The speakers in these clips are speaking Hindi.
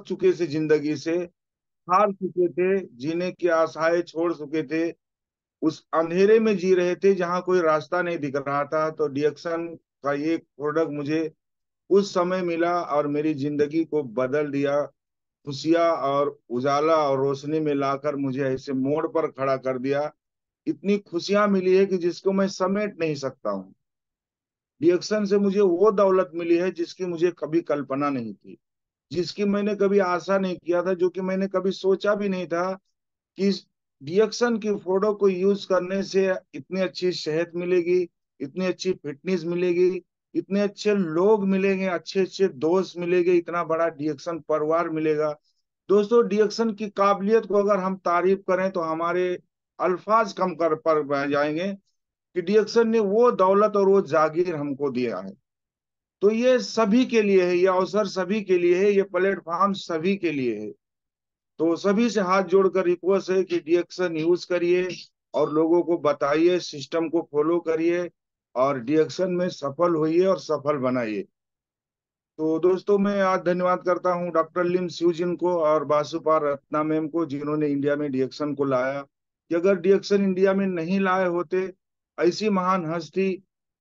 चुके थे जिंदगी से, हार चुके थे, जीने की आशाएं छोड़ चुके थे, उस अंधेरे में जी रहे थे जहां कोई रास्ता नहीं दिख रहा था। तो डिएक्शन का ये प्रोडक्ट मुझे उस समय मिला और मेरी जिंदगी को बदल दिया। खुशियां और उजाला और रोशनी में लाकर मुझे ऐसे मोड़ पर खड़ा कर दिया। इतनी खुशियां मिली है कि जिसको मैं समेट नहीं सकता हूँ। रिएक्शन से मुझे वो दौलत मिली है जिसकी मुझे कभी कल्पना नहीं थी, जिसकी मैंने कभी आशा नहीं किया था, जो कि मैंने कभी सोचा भी नहीं था कि रिएक्शन की फोटो को यूज करने से इतनी अच्छी सेहत मिलेगी, इतनी अच्छी फिटनेस मिलेगी, इतने अच्छे लोग मिलेंगे, अच्छे अच्छे दोस्त मिलेंगे, इतना बड़ा रिएक्शन परिवार मिलेगा। दोस्तों, रिएक्शन की काबिलियत को अगर हम तारीफ करें तो हमारे अल्फाज कम कर पर बह जाएंगे कि डिएक्शन ने वो दौलत और वो जागीर हमको दिया है। तो ये सभी के लिए है, ये अवसर सभी के लिए है, ये प्लेटफॉर्म सभी के लिए है। तो सभी से हाथ जोड़कर रिक्वेस्ट है कि डिएक्शन यूज करिए और लोगों को बताइए, सिस्टम को फॉलो करिए और डिएक्शन में सफल होइए और सफल बनाइए। तो दोस्तों, मैं आज धन्यवाद करता हूं डॉक्टर लिम सिउजिन को और बासुपार रत्ना मैम को, जिन्होंने इंडिया में डिएक्शन को लाया। कि अगर डिएक्शन इंडिया में नहीं लाए होते ऐसी महान हस्ती,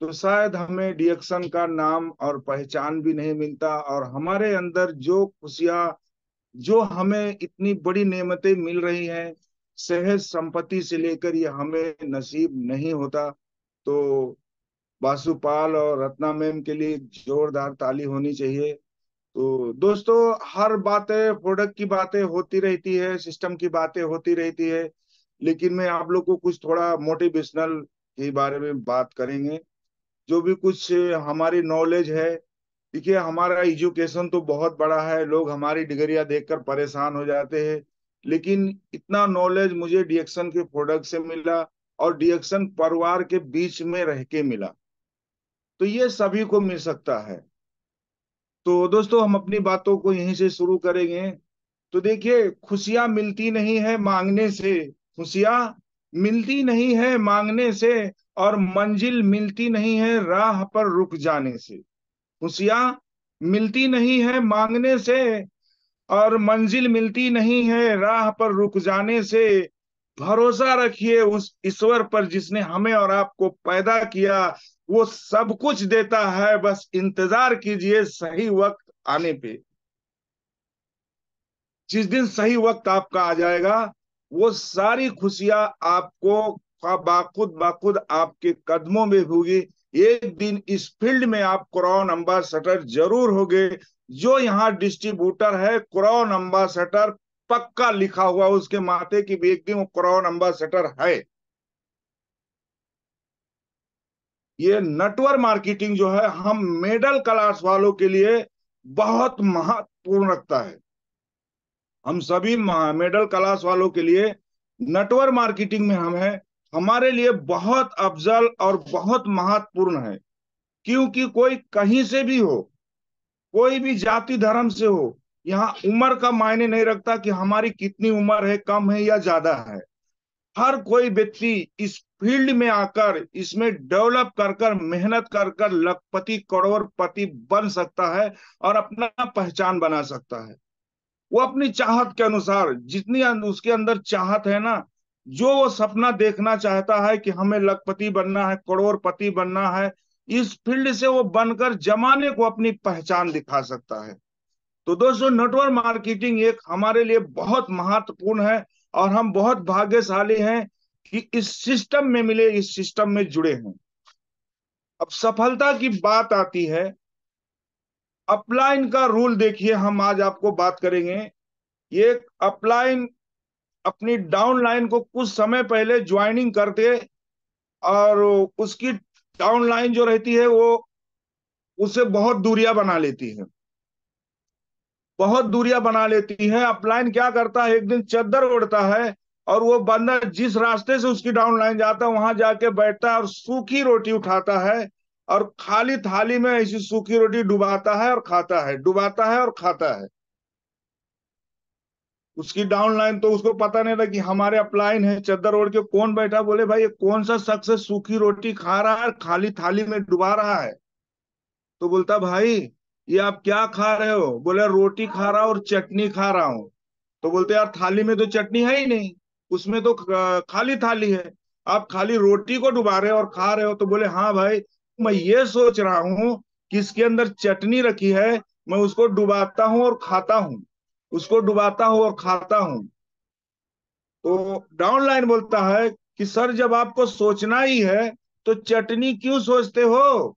तो शायद हमें डिएक्शन का नाम और पहचान भी नहीं मिलता, और हमारे अंदर जो खुशियां, जो हमें इतनी बड़ी नेमतें मिल रही हैं, सेहत संपत्ति से लेकर, ये हमें नसीब नहीं होता। तो बासुपाल और रत्ना मैम के लिए जोरदार ताली होनी चाहिए। तो दोस्तों, हर बातें, प्रोडक्ट की बातें होती रहती है, सिस्टम की बातें होती रहती है, लेकिन मैं आप लोग को कुछ थोड़ा मोटिवेशनल के बारे में बात करेंगे। जो भी कुछ हमारी नॉलेज है, देखिए हमारा एजुकेशन तो बहुत बड़ा है, लोग हमारी डिग्रियां देखकर परेशान हो जाते हैं, लेकिन इतना नॉलेज मुझे डिएक्शन के प्रोडक्ट से मिला और डिएक्शन परिवार के बीच में रह के मिला। तो ये सभी को मिल सकता है। तो दोस्तों, हम अपनी बातों को यहीं से शुरू करेंगे। तो देखिए, खुशियां मिलती नहीं है मांगने से, खुशियां मिलती नहीं है मांगने से, और मंजिल मिलती नहीं है राह पर रुक जाने से। खुशियां मिलती नहीं है मांगने से, और मंजिल मिलती नहीं है राह पर रुक जाने से। भरोसा रखिए उस ईश्वर पर जिसने हमें और आपको पैदा किया। वो सब कुछ देता है, बस इंतजार कीजिए सही वक्त आने पे। जिस दिन सही वक्त आपका आ जाएगा, वो सारी खुशियां आपको बाखुद बाखुद आपके कदमों में होगी। एक दिन इस फील्ड में आप क्राउन अम्बासडर जरूर होगे। जो यहाँ डिस्ट्रीब्यूटर है, क्राउन अम्बासडर पक्का लिखा हुआ उसके माथे की भी, एक दिन वो क्राउन अम्बासडर है। ये नेटवर्क मार्केटिंग जो है, हम मिडिल क्लास वालों के लिए बहुत महत्वपूर्ण रखता है। हम सभी मिडिल क्लास वालों के लिए नेटवर्क मार्केटिंग में हम है, हमारे लिए बहुत अफजल और बहुत महत्वपूर्ण है। क्योंकि कोई कहीं से भी हो, कोई भी जाति धर्म से हो, यहाँ उम्र का मायने नहीं रखता कि हमारी कितनी उम्र है, कम है या ज्यादा है। हर कोई व्यक्ति इस फील्ड में आकर, इसमें डेवलप कर कर, मेहनत कर कर लखपति करोड़पति बन सकता है और अपना पहचान बना सकता है। वो अपनी चाहत के अनुसार, जितनी उसके अंदर चाहत है ना, जो वो सपना देखना चाहता है कि हमें लखपति बनना है, करोड़पति बनना है, इस फील्ड से वो बनकर जमाने को अपनी पहचान दिखा सकता है। तो दोस्तों, नेटवर्क मार्केटिंग एक हमारे लिए बहुत महत्वपूर्ण है, और हम बहुत भाग्यशाली हैं कि इस सिस्टम में मिले, इस सिस्टम में जुड़े हैं। अब सफलता की बात आती है, अपलाइन का रूल देखिए, हम आज आपको बात करेंगे। ये अपलाइन अपनी डाउनलाइन को कुछ समय पहले ज्वाइनिंग करते, और उसकी डाउनलाइन जो रहती है वो उससे बहुत दूरियां बना लेती है, बहुत दूरियां बना लेती है। अपलाइन क्या करता है, एक दिन चद्दर ओढ़ता है, और वो बंदा जिस रास्ते से उसकी डाउनलाइन जाता है वहां जाके बैठता है और सूखी रोटी उठाता है, और खाली थाली में ऐसी सूखी रोटी डुबाता है और खाता है, डुबाता है और खाता है। उसकी डाउनलाइन तो उसको पता नहीं था कि हमारे अपलाइन है, चद्दर ओढ़ के कौन बैठा। बोले भाई, ये कौन सा शख्स है सूखी रोटी खा रहा है, खाली थाली में डुबा रहा है। तो बोलता भाई, ये आप क्या खा रहे हो? बोले रोटी खा रहा हूँ और चटनी खा रहा हूँ। तो बोलते यार थाली में तो चटनी है ही नहीं, उसमें तो खाली थाली है, आप खाली रोटी को डुबा रहे हो और खा रहे हो। तो बोले हाँ भाई, मैं ये सोच रहा हूँ कि इसके अंदर चटनी रखी है, मैं उसको डुबाता हूँ और खाता हूँ, उसको डुबाता हूँ और खाता हूँ। तो डाउनलाइन बोलता है कि सर जब आपको सोचना ही है तो चटनी क्यों सोचते हो?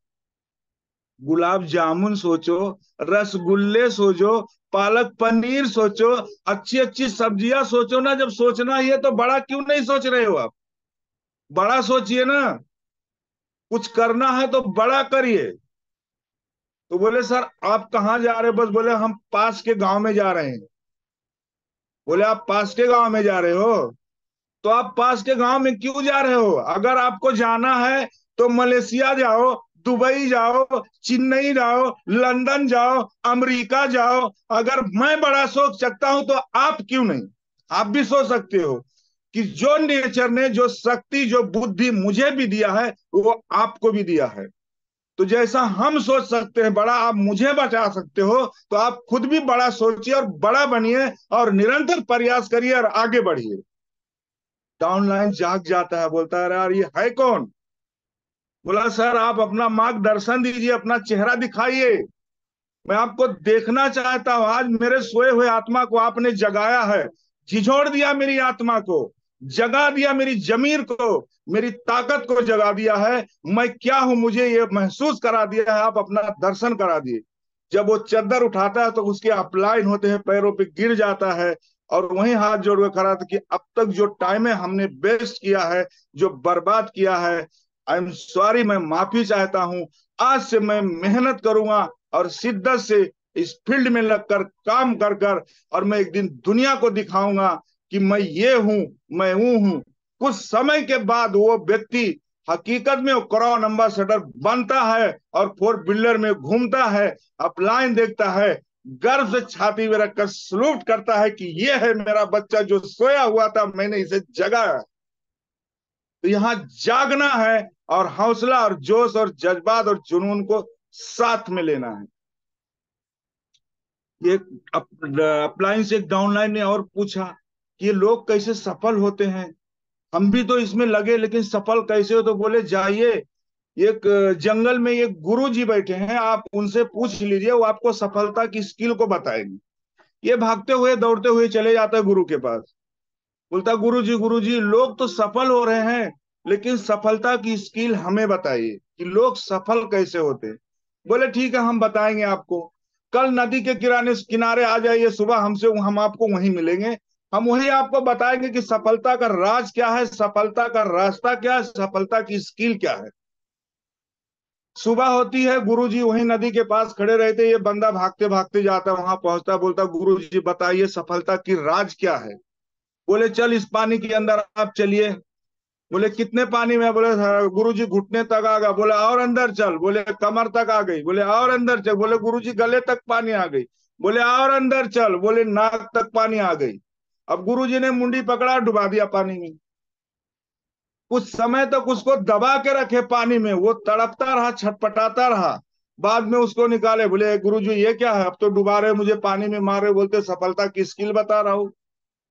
गुलाब जामुन सोचो, रसगुल्ले सोचो, पालक पनीर सोचो, अच्छी अच्छी सब्जियां सोचो ना। जब सोचना ही है तो बड़ा क्यों नहीं सोच रहे हो आप? बड़ा सोचिए ना, कुछ करना है तो बड़ा करिए। तो बोले सर आप कहाँ जा रहे हो? बस बोले हम पास के गांव में जा रहे हैं। बोले आप पास के गांव में जा रहे हो? तो आप पास के गांव में क्यों जा रहे हो? अगर आपको जाना है तो मलेशिया जाओ, दुबई जाओ, चेन्नई जाओ, लंदन जाओ, अमेरिका जाओ। अगर मैं बड़ा सोच सकता हूं तो आप क्यों नहीं? आप भी सोच सकते हो कि जो नेचर ने, जो शक्ति, जो बुद्धि मुझे भी दिया है वो आपको भी दिया है। तो जैसा हम सोच सकते हैं बड़ा, आप मुझे बचा सकते हो, तो आप खुद भी बड़ा सोचिए और बड़ा बनिए और निरंतर प्रयास करिए और आगे बढ़िए। डाउनलाइन जाग जाता है, बोलता है यार ये है कौन? बोला सर आप अपना मार्गदर्शन दीजिए, अपना चेहरा दिखाइए, मैं आपको देखना चाहता हूं। आज मेरे सोए हुए आत्मा को आपने जगाया है, झिझोड़ दिया मेरी आत्मा को, जगा दिया मेरी जमीर को, मेरी ताकत को जगा दिया है। मैं क्या हूं मुझे ये महसूस करा दिया है, आप अपना दर्शन करा दिए। जब वो चद्दर उठाता है तो उसके अपलाइन होते हैं, पैरों पे गिर जाता है और वहीं हाथ जोड़ कर खड़ा था कि अब तक जो टाइम है हमने वेस्ट किया है, जो बर्बाद किया है, आई एम सॉरी, मैं माफी चाहता हूं। आज से मैं मेहनत करूंगा और शिद्दत से इस फील्ड में लगकर काम कर कर, और मैं एक दिन दुनिया को दिखाऊंगा कि मैं ये हूं, मैं वो हूं। कुछ समय के बाद वो व्यक्ति हकीकत में वो क्रॉन एम्बेसडर बनता है और फोर व्हीलर में घूमता है, अपलाइन देखता है, गर्व से छाती में रखकर सलूट करता है कि ये है मेरा बच्चा जो सोया हुआ था, मैंने इसे जगाया। तो यहाँ जागना है और हौसला और जोश और जज्बात और जुनून को साथ में लेना है। ये अपलाइन से एक डाउनलाइन ने और पूछा कि ये लोग कैसे सफल होते हैं, हम भी तो इसमें लगे लेकिन सफल कैसे हो? तो बोले जाइए, एक जंगल में एक गुरु जी बैठे हैं, आप उनसे पूछ लीजिए, वो आपको सफलता की स्किल को बताएंगे। ये भागते हुए दौड़ते हुए चले जाता है गुरु के पास। बोलता गुरु जी लोग तो सफल हो रहे हैं, लेकिन सफलता की स्किल हमें बताइए कि लोग सफल कैसे होते हैं। बोले ठीक है हम बताएंगे आपको, कल नदी के किनारे किनारे आ जाइए, सुबह हमसे, हम आपको वहीं मिलेंगे। हम वहीं आपको बताएंगे कि सफलता का राज क्या है, सफलता का रास्ता क्या है, सफलता की स्किल क्या है। सुबह होती है, गुरुजी वहीं नदी के पास खड़े रहते, ये बंदा भागते भागते जाता, वहां पहुंचता, बोलता गुरुजी बताइए सफलता की राज क्या है। बोले चल इस पानी के अंदर आप चलिए। बोले कितने पानी में? बोले गुरुजी घुटने तक आ गया। बोले और अंदर चल। बोले कमर तक आ गई। बोले और अंदर चल। बोले गुरुजी गले तक पानी आ गई। बोले और अंदर चल। बोले नाक तक पानी आ गई। अब गुरुजी ने मुंडी पकड़ा, डुबा दिया पानी में। कुछ समय तक उसको दबा के रखे पानी में, वो तड़पता रहा, छटपटाता रहा। बाद में उसको निकाले, बोले गुरुजी ये क्या है, अब तो डुबा रहे मुझे, पानी में मार रहे। बोलते सफलता की स्किल बता रहा हूं,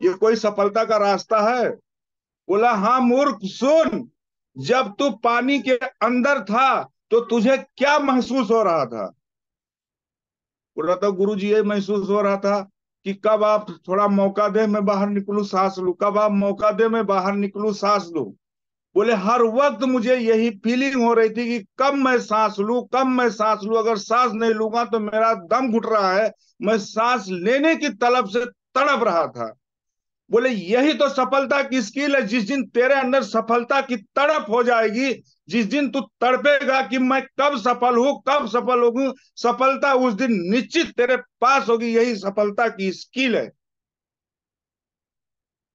ये कोई सफलता का रास्ता है? बोला हाँ मूर्ख सुन, जब तू पानी के अंदर था तो तुझे क्या महसूस हो रहा था? बोल रहा था गुरुजी ये महसूस हो रहा था कि कब आप थोड़ा मौका दे मैं बाहर निकलूं सांस लूं, कब आप मौका दे मैं बाहर निकलूं सांस लूं। बोले हर वक्त मुझे यही फीलिंग हो रही थी कि कब मैं सांस लूं, कब मैं सांस लूं, अगर सांस नहीं लूंगा तो मेरा दम घुट रहा है। मैं सांस लेने की तलब से तड़प रहा था। बोले यही तो सफलता की स्किल है। जिस दिन तेरे अंदर सफलता की तड़प हो जाएगी, जिस दिन तू तड़पेगा कि मैं कब सफल हूं, कब सफल होऊं, सफलता उस दिन निश्चित तेरे पास होगी। यही सफलता की स्किल है।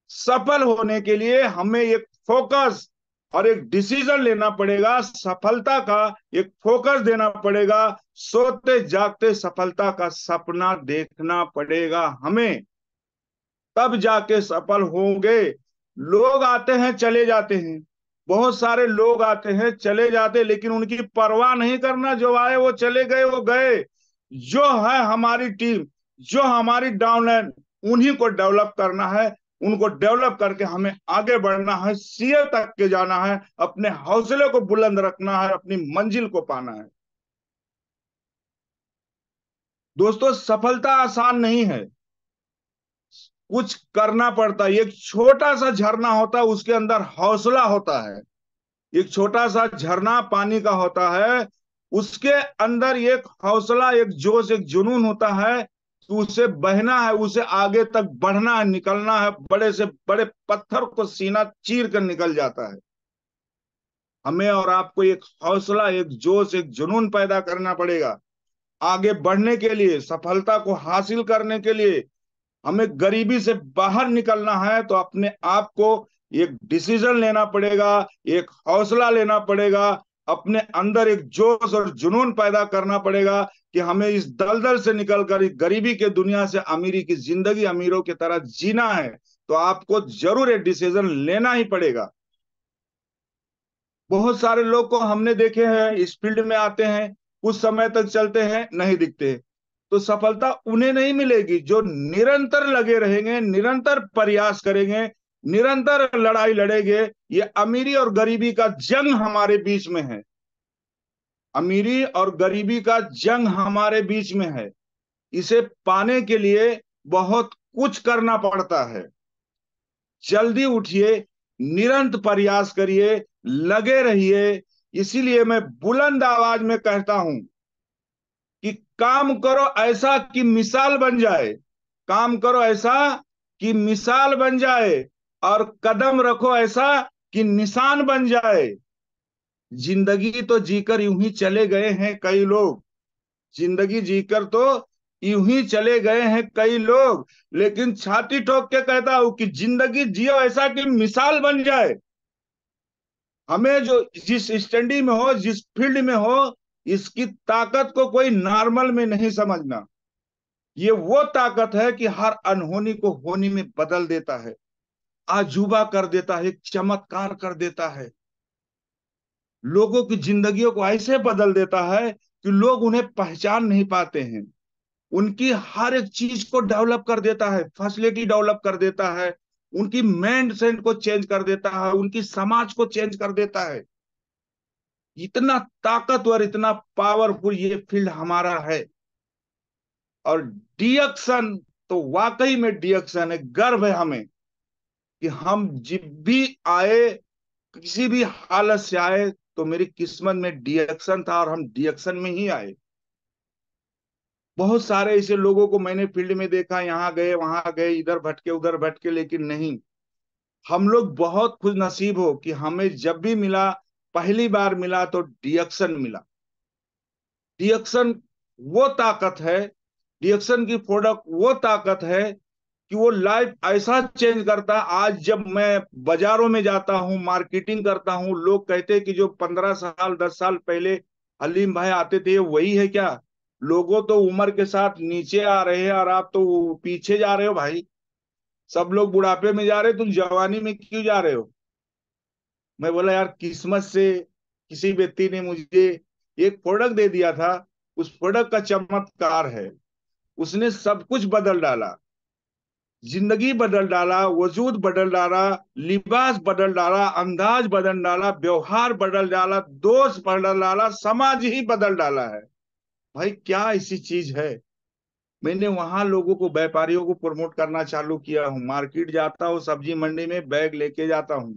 सफल होने के लिए हमें एक फोकस और एक डिसीजन लेना पड़ेगा, सफलता का एक फोकस देना पड़ेगा। सोते जागते सफलता का सपना देखना पड़ेगा हमें, तब जाके सफल होंगे। लोग आते हैं चले जाते हैं, बहुत सारे लोग आते हैं चले जाते, लेकिन उनकी परवाह नहीं करना, जो आए वो चले गए वो गए। जो है हमारी टीम, जो हमारी डाउनलाइन, उन्हीं को डेवलप करना है। उनको डेवलप करके हमें आगे बढ़ना है, सीए तक के जाना है, अपने हौसले को बुलंद रखना है, अपनी मंजिल को पाना है। दोस्तों, सफलता आसान नहीं है, कुछ करना पड़ता है। एक छोटा सा झरना होता है, उसके अंदर हौसला होता है। एक छोटा सा झरना पानी का होता है, उसके अंदर एक हौसला, एक जोश, एक जुनून होता है कि उसे बहना है, उसे आगे तक बढ़ना है, निकलना है। बड़े से बड़े पत्थर को सीना चीर कर निकल जाता है। हमें और आपको एक हौसला, एक जोश, एक जुनून पैदा करना पड़ेगा आगे बढ़ने के लिए, सफलता को हासिल करने के लिए। हमें गरीबी से बाहर निकलना है तो अपने आप को एक डिसीजन लेना पड़ेगा, एक हौसला लेना पड़ेगा, अपने अंदर एक जोश और जुनून पैदा करना पड़ेगा कि हमें इस दलदल से निकलकर इस गरीबी के दुनिया से अमीरी की जिंदगी, अमीरों की तरह जीना है। तो आपको जरूर एक डिसीजन लेना ही पड़ेगा। बहुत सारे लोग को हमने देखे हैं, इस फील्ड में आते हैं, कुछ समय तक चलते हैं, नहीं दिखते। तो सफलता उन्हें नहीं मिलेगी जो निरंतर लगे रहेंगे, निरंतर प्रयास करेंगे, निरंतर लड़ाई लड़ेंगे। ये अमीरी और गरीबी का जंग हमारे बीच में है। अमीरी और गरीबी का जंग हमारे बीच में है। इसे पाने के लिए बहुत कुछ करना पड़ता है। जल्दी उठिए, निरंतर प्रयास करिए, लगे रहिए। इसीलिए मैं बुलंद आवाज में कहता हूं कि काम करो ऐसा कि मिसाल बन जाए। काम करो ऐसा कि मिसाल बन जाए, और कदम रखो ऐसा कि निशान बन जाए। जिंदगी तो जीकर यूं ही चले गए हैं कई लोग। जिंदगी जीकर तो यूं ही चले गए हैं कई लोग, लेकिन छाती ठोक के कहता हूं कि जिंदगी जियो ऐसा कि मिसाल बन जाए। हमें जो जिस स्टैंडी में हो, जिस फील्ड में हो, इसकी ताकत को कोई नॉर्मल में नहीं समझना। ये वो ताकत है कि हर अनहोनी को होनी में बदल देता है, आजूबा कर देता है, एक चमत्कार कर देता है। लोगों की जिंदगियों को ऐसे बदल देता है कि लोग उन्हें पहचान नहीं पाते हैं। उनकी हर एक चीज को डेवलप कर देता है, फैसिलिटी डेवलप कर देता है, उनकी माइंड सेट को चेंज कर देता है, उनकी समाज को चेंज कर देता है। इतना ताकतवर, इतना पावरफुल ये फील्ड हमारा है। और डिएक्शन तो वाकई में डिएक्शन है। गर्व है हमें कि हम जब भी आए, किसी भी हालत से आए, तो मेरी किस्मत में डिएक्शन था और हम डिएक्शन में ही आए। बहुत सारे ऐसे लोगों को मैंने फील्ड में देखा, यहाँ गए वहां गए, इधर भटके उधर भटके, लेकिन नहीं। हम लोग बहुत खुश नसीब हो कि हमें जब भी मिला, पहली बार मिला तो डिएक्शन मिला। डिएक्शन वो ताकत है, डिएक्शन की प्रोडक्ट वो ताकत है कि वो लाइफ ऐसा चेंज करता है। आज जब मैं बाजारों में जाता हूँ, मार्केटिंग करता हूँ, लोग कहते हैं कि जो 15 साल 10 साल पहले हलीम भाई आते थे वही है क्या? लोगों तो उम्र के साथ नीचे आ रहे हैं और आप तो पीछे जा रहे हो भाई। सब लोग बुढ़ापे में जा रहे हो, तुम जवानी में क्यों जा रहे हो? मैं बोला यार, किस्मत से किसी व्यक्ति ने मुझे एक प्रोडक्ट दे दिया था। उस प्रोडक्ट का चमत्कार है, उसने सब कुछ बदल डाला। जिंदगी बदल डाला, वजूद बदल डाला, लिबास बदल डाला, अंदाज बदल डाला, व्यवहार बदल डाला, दोस्त बदल डाला, समाज ही बदल डाला है। भाई क्या ऐसी चीज है? मैंने वहां लोगों को, व्यापारियों को प्रमोट करना चालू किया हूँ। मार्केट जाता हूँ, सब्जी मंडी में बैग लेके जाता हूँ,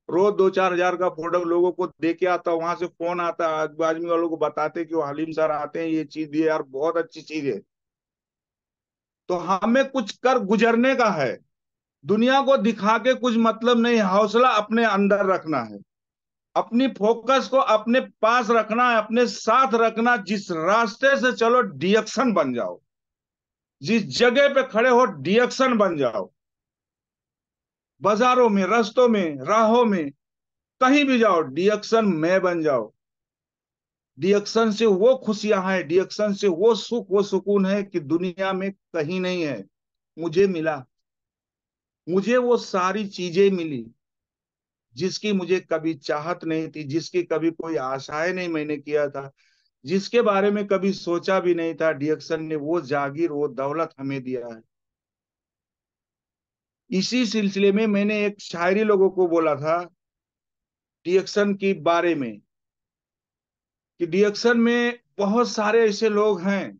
रोज 2-4 हजार का प्रोडक्ट लोगों को दे के आता हूँ। वहां से फोन आता है, आदमी वालों को बताते कि वो हलीम सर आते हैं, ये चीज दिए यार, बहुत अच्छी चीज है। तो हमें कुछ कर गुजरने का है। दुनिया को दिखा के कुछ मतलब नहीं, हौसला अपने अंदर रखना है। अपनी फोकस को अपने पास रखना है, अपने साथ रखना। जिस रास्ते से चलो डिएक्शन बन जाओ, जिस जगह पे खड़े हो डिएक्शन बन जाओ। बाजारों में, रास्तों में, राहों में, कहीं भी जाओ, डिएक्शन में बन जाओ। डिएक्शन से वो खुशियां हैं, डिएक्शन से वो सुख, वो सुकून है कि दुनिया में कहीं नहीं है। मुझे मिला, मुझे वो सारी चीजें मिली जिसकी मुझे कभी चाहत नहीं थी, जिसकी कभी कोई आशाएं नहीं मैंने किया था, जिसके बारे में कभी सोचा भी नहीं था, डिएक्सन ने वो जागीर वो दौलत हमें दिया है। इसी सिलसिले में मैंने एक शायरी लोगों को बोला था डिएक्सन के बारे में, कि डिएक्सन में बहुत सारे ऐसे लोग हैं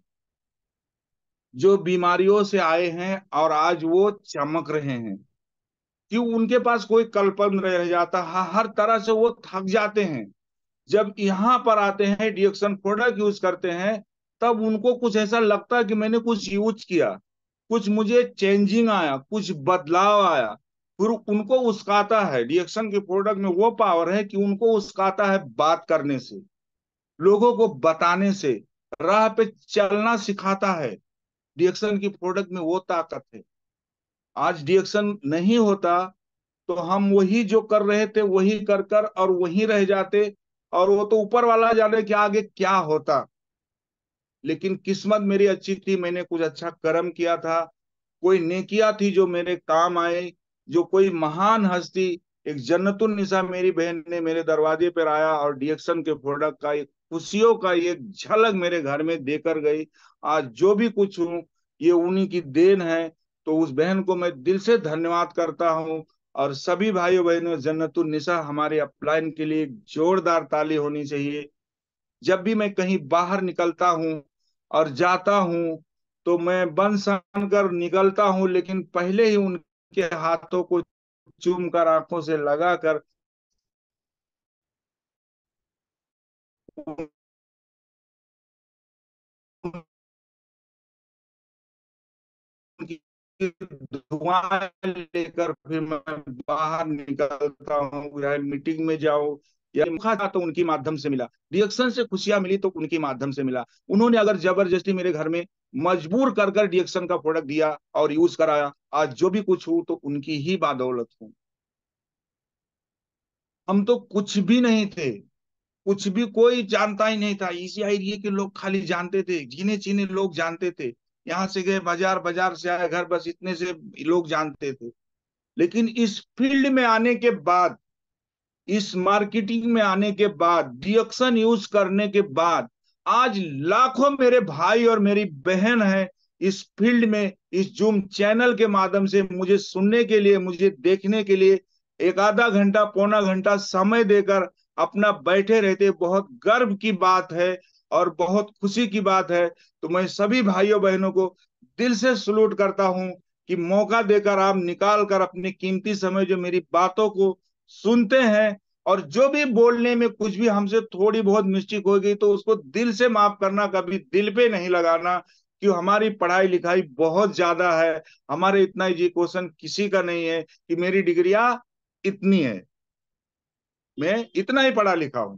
जो बीमारियों से आए हैं और आज वो चमक रहे हैं। क्यों? उनके पास कोई कल्पन रह जाता, हर तरह से वो थक जाते हैं। जब यहाँ पर आते हैं, डिएक्शन प्रोडक्ट यूज करते हैं, तब उनको कुछ ऐसा लगता है कि मैंने कुछ यूज किया, कुछ मुझे चेंजिंग आया, कुछ बदलाव आया। फिर उनको उस्काता है, डिएक्शन के प्रोडक्ट में वो पावर है कि उनको उस्काता है बात करने से, लोगों को बताने से, राह पे चलना सिखाता है। डिएक्शन की प्रोडक्ट में वो ताकत है। आज डिएक्शन नहीं होता तो हम वही जो कर रहे थे वही कर कर और वहीं रह जाते, और वो तो ऊपर वाला जाने कि आगे क्या होता। लेकिन किस्मत मेरी अच्छी थी, मैंने कुछ अच्छा कर्म किया था, कोई नेकिया थी जो मेरे काम आए, जो कोई महान हस्ती, एक जन्नतुन निसा मेरी बहन ने मेरे दरवाजे पर आया और डिएक्शन के प्रोडक्ट का एक खुशियों का एक झलक मेरे घर में देकर गई। आज जो भी कुछ हूँ ये उन्हीं की देन है। तो उस बहन को मैं दिल से धन्यवाद करता हूँ। और सभी भाइयों बहनों, जन्नतुन निसा हमारे अपलाइन के लिए एक जोरदार ताली होनी चाहिए। जब भी मैं कहीं बाहर निकलता हूँ और जाता हूँ तो मैं बन सन कर निकलता हूँ, लेकिन पहले ही उनके हाथों को चूम कर, आंखों से लगा कर उनकी दुआएं लेकर फिर मैं बाहर निकलता हूँ, या मीटिंग में जाओ या मौका था तो उनकी माध्यम से मिला, रिएक्शन से खुशियां मिली तो उनकी माध्यम से मिला। उन्होंने अगर जबरदस्ती मेरे घर में मजबूर कर कर रिएक्शन का प्रोडक्ट दिया और यूज कराया, आज जो भी कुछ हूं तो उनकी ही बदौलत हूं। हम तो कुछ भी नहीं थे, कुछ भी कोई जानता ही नहीं था। इसी एरिया के लोग खाली जानते थे, गिने चुने लोग जानते थे। यहाँ से गए बाजार, बाजार से आए घर, बस इतने से लोग जानते थे। लेकिन इस फील्ड में आने के बाद, इस मार्केटिंग में आने के बाद, रिएक्शन यूज करने के बाद, आज लाखों मेरे भाई और मेरी बहन है इस फील्ड में, इस जूम चैनल के माध्यम से मुझे सुनने के लिए, मुझे देखने के लिए एक आधा घंटा पौना घंटा समय देकर अपना बैठे रहते। बहुत गर्व की बात है और बहुत खुशी की बात है। तो मैं सभी भाइयों बहनों को दिल से सलूट करता हूं कि मौका देकर आप निकाल कर अपने कीमती समय जो मेरी बातों को सुनते हैं, और जो भी बोलने में कुछ भी हमसे थोड़ी बहुत मिस्टेक हो गई तो उसको दिल से माफ करना, कभी दिल पे नहीं लगाना। क्यों? हमारी पढ़ाई लिखाई बहुत ज्यादा है, हमारे इतना एजुकेशन किसी का नहीं है कि मेरी डिग्रियां इतनी है, मैं इतना ही पढ़ा लिखा हूं।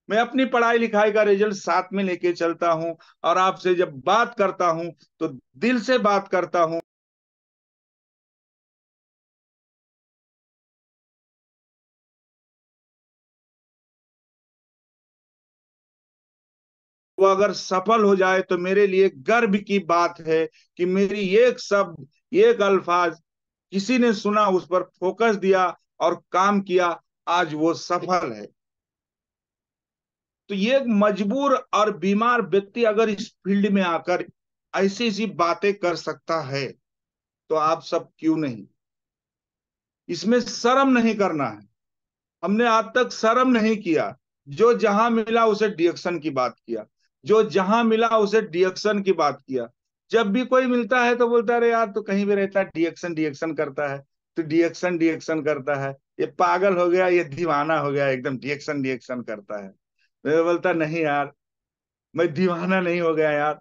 मैं अपनी पढ़ाई लिखाई का रिजल्ट साथ में लेके चलता हूं, और आपसे जब बात करता हूं तो दिल से बात करता हूं। वो अगर सफल हो जाए तो मेरे लिए गर्व की बात है कि मेरी एक शब्द, एक अल्फाज किसी ने सुना, उस पर फोकस दिया और काम किया, आज वो सफल है। तो ये एक मजबूर और बीमार व्यक्ति अगर इस फील्ड में आकर ऐसी ऐसी बातें कर सकता है, तो आप सब क्यों नहीं? इसमें शर्म नहीं करना है। हमने आज तक शर्म नहीं किया। जो जहां मिला उसे डिएक्शन की बात किया, जो जहां मिला उसे डिएक्शन की बात किया। जब भी कोई मिलता है तो बोलता है अरे यार तो कहीं भी रहता है, डिएक्शन डिएक्शन करता है, तो डिएक्शन डिएक्शन करता है, ये पागल हो गया, ये दीवाना हो गया, एकदम डिएक्शन डिएक्शन करता है। मैं बोलता नहीं यार, मैं दीवाना नहीं हो गया यार,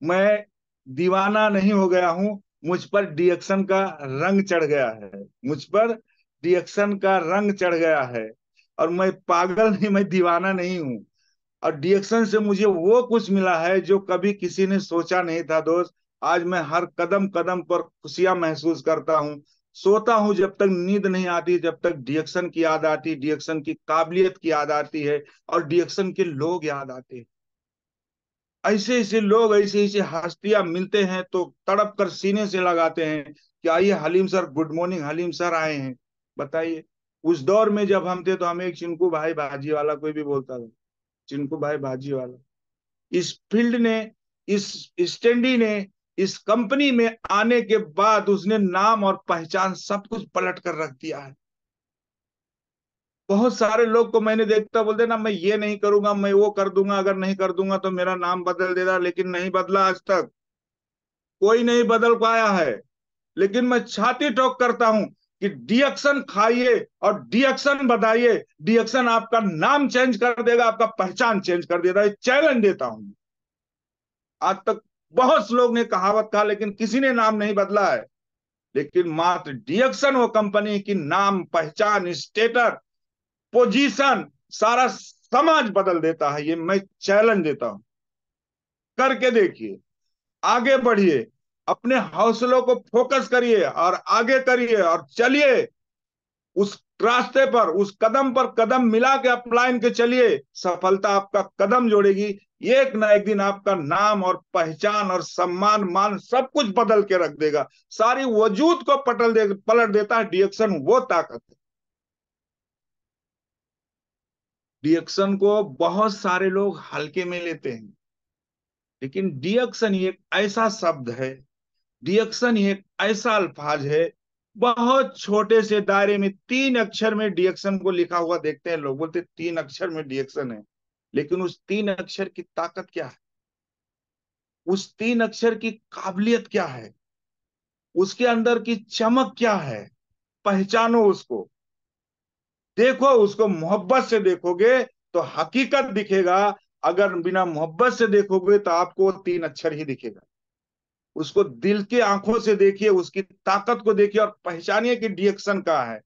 मैं दीवाना नहीं हो गया हूं। मुझ पर डिएक्शन का रंग चढ़ गया है, मुझ पर डिएक्शन का रंग चढ़ गया है। और मैं पागल नहीं, मैं दीवाना नहीं हूं। और डिएक्शन से मुझे वो कुछ मिला है जो कभी किसी ने सोचा नहीं था दोस्त। आज मैं हर कदम कदम पर खुशियां महसूस करता हूं। सोता हूं जब तक नींद नहीं आती, जब तक डिएक्शन की याद आती, डिएक्शन की काबिलियत की याद आती है, और डिएक्शन के लोग याद आते हैं। ऐसे ऐसे लोग, ऐसे ऐसे हस्तियां मिलते हैं तो तड़प कर सीने से लगाते हैं कि आइए Haleem sir, good morning, Haleem sir आए हैं। बताइए, उस दौर में जब हम थे तो हमें एक चिंकू भाई भाजी वाला कोई भी बोलता था, चिंकू भाई भाजी वाला। इस फील्ड ने, इस स्टैंडी ने, इस कंपनी में आने के बाद उसने नाम और पहचान सब कुछ पलट कर रख दिया है। बहुत सारे लोग को मैंने देखता, बोलते ना मैं ये नहीं करूंगा, मैं वो कर दूंगा, अगर नहीं कर दूंगा तो मेरा नाम बदल देगा, लेकिन नहीं बदला आज तक। कोई नहीं बदल पाया है। लेकिन मैं छाती ठोक करता हूं कि डीएक्शन खाइए और डीएक्शन बताइए। डीएक्शन आपका नाम चेंज कर देगा, आपका पहचान चेंज कर देगा, ये चैलेंज देता हूं। आज तक बहुत लोग ने कहावत कहा, लेकिन किसी ने नाम नहीं बदला है। लेकिन मात्र डीएक्शन वो कंपनी की नाम पहचान, स्टेटस, पोजीशन, सारा समाज बदल देता है। ये मैं चैलेंज देता हूं, करके देखिए, आगे बढ़िए, अपने हौसलों को फोकस करिए और आगे करिए और चलिए उस रास्ते पर, उस कदम पर कदम मिला के अपलाइन के चलिए। सफलता आपका कदम जोड़ेगी। एक ना एक दिन आपका नाम और पहचान और सम्मान मान सब कुछ बदल के रख देगा। सारी वजूद को पलट देता है डीएक्शन, वो ताकत है। डीएक्शन को बहुत सारे लोग हल्के में लेते हैं, लेकिन डीएक्शन एक ऐसा शब्द है, डीएक्शन एक ऐसा अल्फाज है, बहुत छोटे से दायरे में 3 अक्षर में डीएक्शन को लिखा हुआ देखते हैं लोग, बोलते 3 अक्षर में डीएक्शन है। लेकिन उस 3 अक्षर की ताकत क्या है, उस 3 अक्षर की काबिलियत क्या है, उसके अंदर की चमक क्या है, पहचानो उसको, देखो उसको, मोहब्बत से देखोगे तो हकीकत दिखेगा। अगर बिना मोहब्बत से देखोगे तो आपको 3 अक्षर ही दिखेगा। उसको दिल की आंखों से देखिए, उसकी ताकत को देखिए और पहचानिए कि डीएक्शन का है।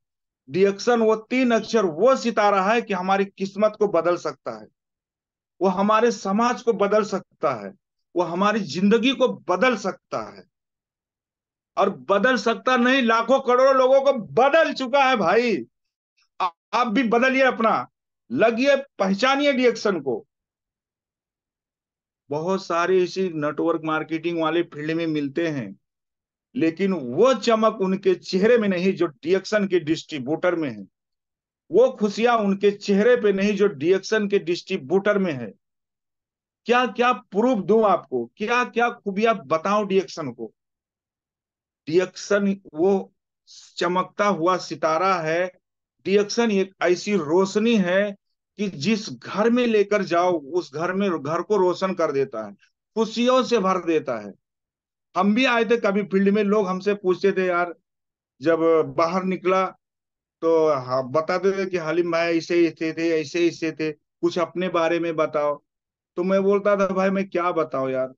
डीएक्शन वो 3 अक्षर, वो सितारा है कि हमारी किस्मत को बदल सकता है, वो हमारे समाज को बदल सकता है, वो हमारी जिंदगी को बदल सकता है। और बदल सकता नहीं, लाखों करोड़ों लोगों को बदल चुका है भाई। आप भी बदलिए अपना, लगिए, पहचानिए डीएक्शन को। बहुत सारे इसी नेटवर्क मार्केटिंग वाले फील्ड में मिलते हैं, लेकिन वो चमक उनके चेहरे में नहीं जो डीएक्शन के डिस्ट्रीब्यूटर में है। वो खुशियां उनके चेहरे पे नहीं जो डीएक्शन के डिस्ट्रीब्यूटर में है। क्या क्या प्रूफ दूं आपको, क्या क्या खूबियां बताऊं डीएक्शन को। डीएक्शन वो चमकता हुआ सितारा है। डीएक्शन एक ऐसी रोशनी है कि जिस घर में लेकर जाओ उस घर में, घर को रोशन कर देता है, खुशियों से भर देता है। हम भी आए थे कभी फील्ड में, लोग हमसे पूछते थे यार, जब बाहर निकला तो हाँ बताते थे कि हालिम भाई ऐसे ऐसे थे, ऐसे ऐसे थे, कुछ अपने बारे में बताओ। तो मैं बोलता था भाई मैं क्या बताऊं यार,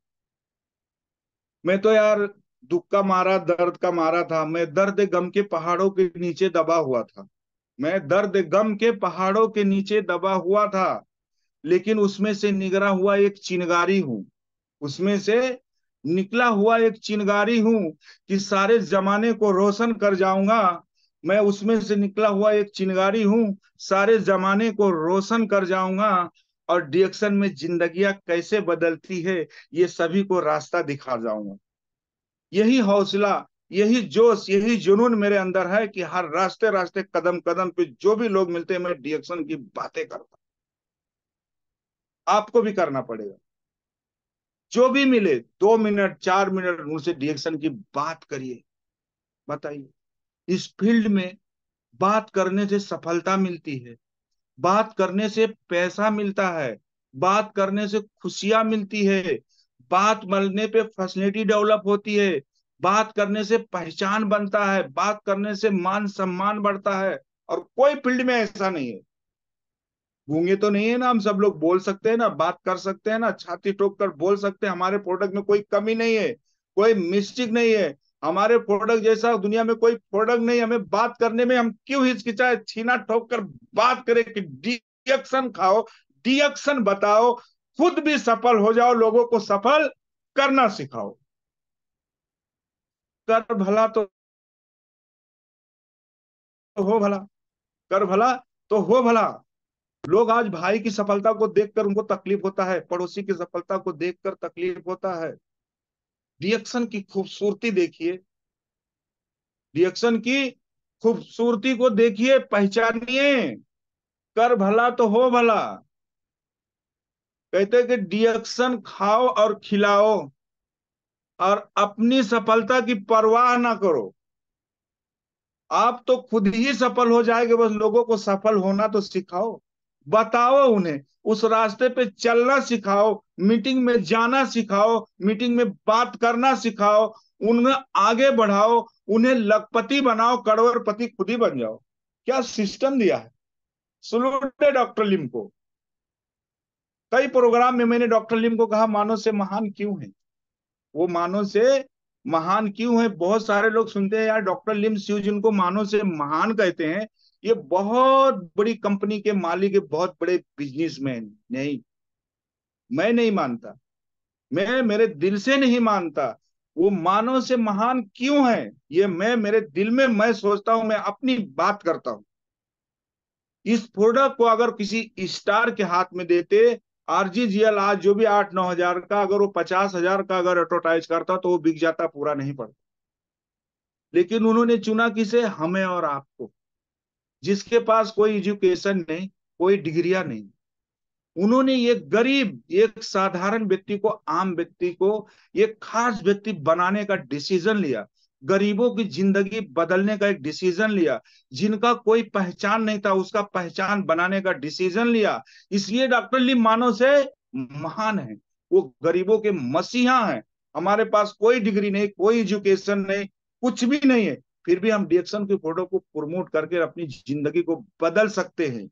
मैं तो यार दुख का मारा, दर्द का मारा था, मैं दर्द गम के पहाड़ों के नीचे दबा हुआ था। मैं दर्द गम के पहाड़ों के नीचे दबा हुआ था, लेकिन उसमें से निगरा हुआ एक चिनगारी हूं। उसमें से निकला हुआ एक चिनगारी हूं कि सारे जमाने को रोशन कर जाऊंगा। मैं उसमें से निकला हुआ एक चिनगारी हूं, सारे जमाने को रोशन कर जाऊंगा। और डीएक्शन में जिंदगियां कैसे बदलती है ये सभी को रास्ता दिखा जाऊंगा। यही हौसला, यही जोश, यही जुनून मेरे अंदर है कि हर रास्ते रास्ते कदम कदम पे जो भी लोग मिलते हैं मैं डीएक्शन की बातें करता हूं। आपको भी करना पड़ेगा। जो भी मिले 2 मिनट 4 मिनट उनसे डीएक्शन की बात करिए। बताइए, इस फील्ड में बात करने से सफलता मिलती है, बात करने से पैसा मिलता है, बात करने से खुशियां मिलती है, बात मिलने पे फैसिलिटी डेवलप होती है, बात करने से पहचान बनता है, बात करने से मान सम्मान बढ़ता है। और कोई फील्ड में ऐसा नहीं है। गूंगे तो नहीं है ना, हम सब लोग बोल सकते हैं ना, बात कर सकते हैं ना, छाती ठोक कर बोल सकते हैं, हमारे प्रोडक्ट में कोई कमी नहीं है, कोई मिस्टेक नहीं है। हमारे प्रोडक्ट जैसा दुनिया में कोई प्रोडक्ट नहीं। हमें बात करने में हम क्यों हिचकिचाए, छीना ठोक कर बात करें कि डीएक्शन खाओ, डीएक्शन बताओ, खुद भी सफल हो जाओ, लोगों को सफल करना सिखाओ। कर भला तो हो भला, कर भला तो हो भला। लोग आज भाई की सफलता को देखकर उनको तकलीफ होता है, पड़ोसी की सफलता को देखकर तकलीफ होता है। रिएक्शन की खूबसूरती देखिए, रिएक्शन की खूबसूरती को देखिए, पहचानिए। कर भला तो हो भला। कहते हैं कि डिएक्शन खाओ और खिलाओ और अपनी सफलता की परवाह ना करो। आप तो खुद ही सफल हो जाएंगे, बस लोगों को सफल होना तो सिखाओ, बताओ उन्हें, उस रास्ते पे चलना सिखाओ, मीटिंग में जाना सिखाओ, मीटिंग में बात करना सिखाओ, उन्हें आगे बढ़ाओ, उन्हें लखपति बनाओ, करोड़पति खुद ही बन जाओ। क्या सिस्टम दिया है। सलूट है डॉक्टर लिम को। कई प्रोग्राम में मैंने डॉक्टर लिम को कहा मानव से महान क्यों है, वो मानव से महान क्यों है। बहुत सारे लोग सुनते हैं यार डॉक्टर लिम सिउ जिनको मानव से महान कहते हैं, ये बहुत बड़ी कंपनी के मालिक है, बहुत बड़े बिजनेसमैन। नहीं, मैं नहीं मानता, मैं मेरे दिल से नहीं मानता। वो मानव से महान क्यों है, ये मैं मेरे दिल में मैं सोचता हूं, मैं अपनी बात करता हूं। इस प्रोडक्ट को अगर किसी स्टार के हाथ में देते, आरजीजीएल आज जो भी 8-9 हजार का, अगर वो 50 हजार का अगर एडवर्टाइज करता तो वो बिक जाता, पूरा नहीं पड़ता। लेकिन उन्होंने चुना किसे, हमें और आपको, जिसके पास कोई एजुकेशन नहीं, कोई डिग्रियां नहीं। उन्होंने एक गरीब, एक साधारण व्यक्ति को, आम व्यक्ति को एक खास व्यक्ति बनाने का डिसीजन लिया, गरीबों की जिंदगी बदलने का एक डिसीजन लिया, जिनका कोई पहचान नहीं था उसका पहचान बनाने का डिसीजन लिया। इसलिए डॉक्टर ली मानव से महान है। वो गरीबों के मसीहा हैं। हमारे पास कोई डिग्री नहीं, कोई एजुकेशन नहीं, कुछ भी नहीं है, फिर भी हम डिएक्शन की फोटो को प्रमोट करके अपनी जिंदगी को बदल सकते हैं।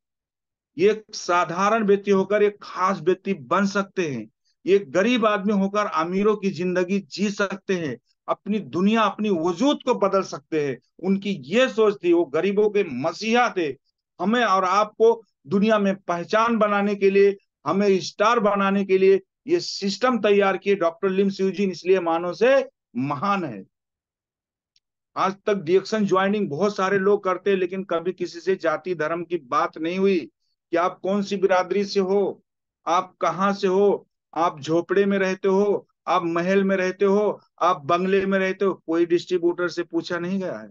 एक साधारण व्यक्ति होकर एक खास व्यक्ति बन सकते हैं। एक गरीब आदमी होकर अमीरों की जिंदगी जी सकते हैं। अपनी दुनिया, अपनी वजूद को बदल सकते हैं। उनकी ये सोच थी, वो गरीबों के मसीहा थे। हमें और आपको दुनिया में पहचान बनाने के लिए, हमें स्टार बनाने के लिए ये सिस्टम तैयार किए डॉक्टर लिम सिउजिन, इसलिए मानव से महान है। आज तक डिएक्शन ज्वाइनिंग बहुत सारे लोग करते हैं, लेकिन कभी किसी से जाति धर्म की बात नहीं हुई कि आप कौन सी बिरादरी से हो, आप कहाँ से हो, आप झोपड़े में रहते हो, आप महल में रहते हो, आप बंगले में रहते हो। कोई डिस्ट्रीब्यूटर से पूछा नहीं गया है,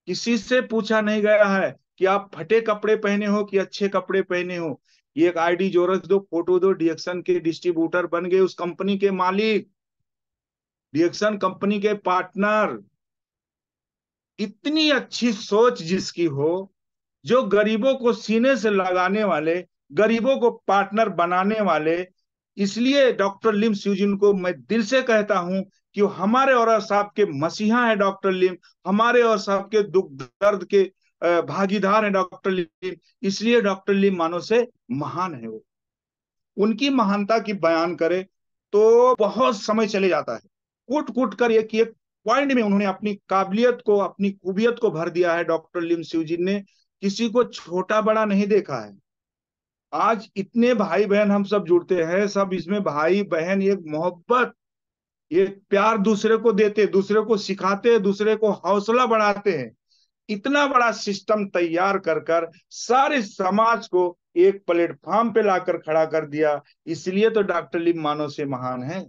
किसी से पूछा नहीं गया है कि आप फटे कपड़े पहने हो कि अच्छे कपड़े पहने हो। ये एक आईडी जोरस दो, फोटो दो, डिएक्शन के डिस्ट्रीब्यूटर बन गए, उस कंपनी के मालिक, डिएक्शन कंपनी के पार्टनर। इतनी अच्छी सोच जिसकी हो, जो गरीबों को सीने से लगाने वाले, गरीबों को पार्टनर बनाने वाले। इसलिए डॉक्टर लिम स्यूजिन को मैं दिल से कहता हूं कि वो हमारे और साहब के मसीहा है डॉक्टर लिम, हमारे और साहब के दुख दर्द के भागीदार है डॉक्टर लिम। इसलिए डॉक्टर लिम मानो से महान है। वो उनकी महानता की बयान करे तो बहुत समय चले जाता है। कूट कूट कर एक एक पॉइंट में उन्होंने अपनी काबिलियत को, अपनी खूबियत को भर दिया है डॉक्टर लिम सिउजिन ने। किसी को छोटा बड़ा नहीं देखा है। आज इतने भाई बहन हम सब जुड़ते हैं, सब इसमें भाई बहन एक मोहब्बत, एक प्यार दूसरे को देते, दूसरे को सिखाते, दूसरे को हौसला बढ़ाते हैं। इतना बड़ा सिस्टम तैयार कर कर सारे समाज को एक प्लेटफॉर्म पे लाकर खड़ा कर दिया। इसलिए तो डॉक्टर लिम मानव से महान है।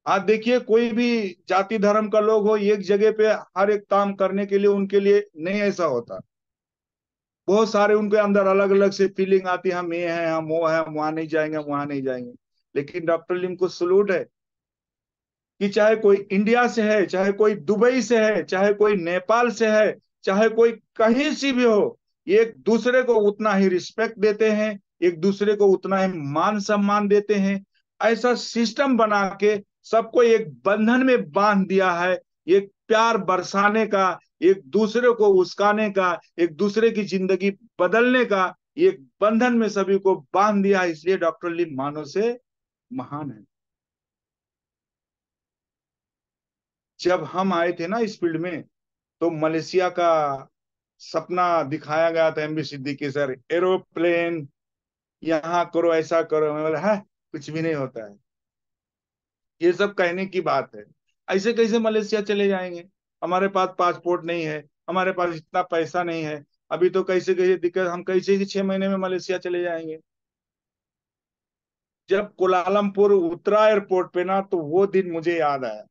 आज देखिए, कोई भी जाति धर्म का लोग हो, एक जगह पे हर एक काम करने के लिए उनके लिए नहीं ऐसा होता। बहुत सारे उनके अंदर अलग अलग से फीलिंग आती है, हम ये हैं, हम वो हैं, हम वहां नहीं जाएंगे, हम वहां नहीं जाएंगे। लेकिन डॉक्टर लिम को सलूट है कि चाहे कोई इंडिया से है, चाहे कोई दुबई से है, चाहे कोई नेपाल से है, चाहे कोई कहीं से भी हो, एक दूसरे को उतना ही रिस्पेक्ट देते हैं, एक दूसरे को उतना ही मान सम्मान देते हैं। ऐसा सिस्टम बना के सबको एक बंधन में बांध दिया है, एक प्यार बरसाने का, एक दूसरे को उस्काने का, एक दूसरे की जिंदगी बदलने का एक बंधन में सभी को बांध दिया है। इसलिए डॉक्टर लिम मानव से महान है। जब हम आए थे ना इस फील्ड में, तो मलेशिया का सपना दिखाया गया था एमबी सिद्दीकी सर, एरोप्लेन, यहाँ करो, ऐसा करो। मैं बोला है, कुछ भी नहीं होता है, ये सब कहने की बात है। ऐसे कैसे मलेशिया चले जाएंगे, हमारे पास पासपोर्ट नहीं है, हमारे पास इतना पैसा नहीं है। अभी तो कैसे कैसे दिक्कत, हम कैसे 6 महीने में मलेशिया चले जाएंगे। जब कोलालमपुर उतरा एयरपोर्ट पे ना, तो वो दिन मुझे याद आया।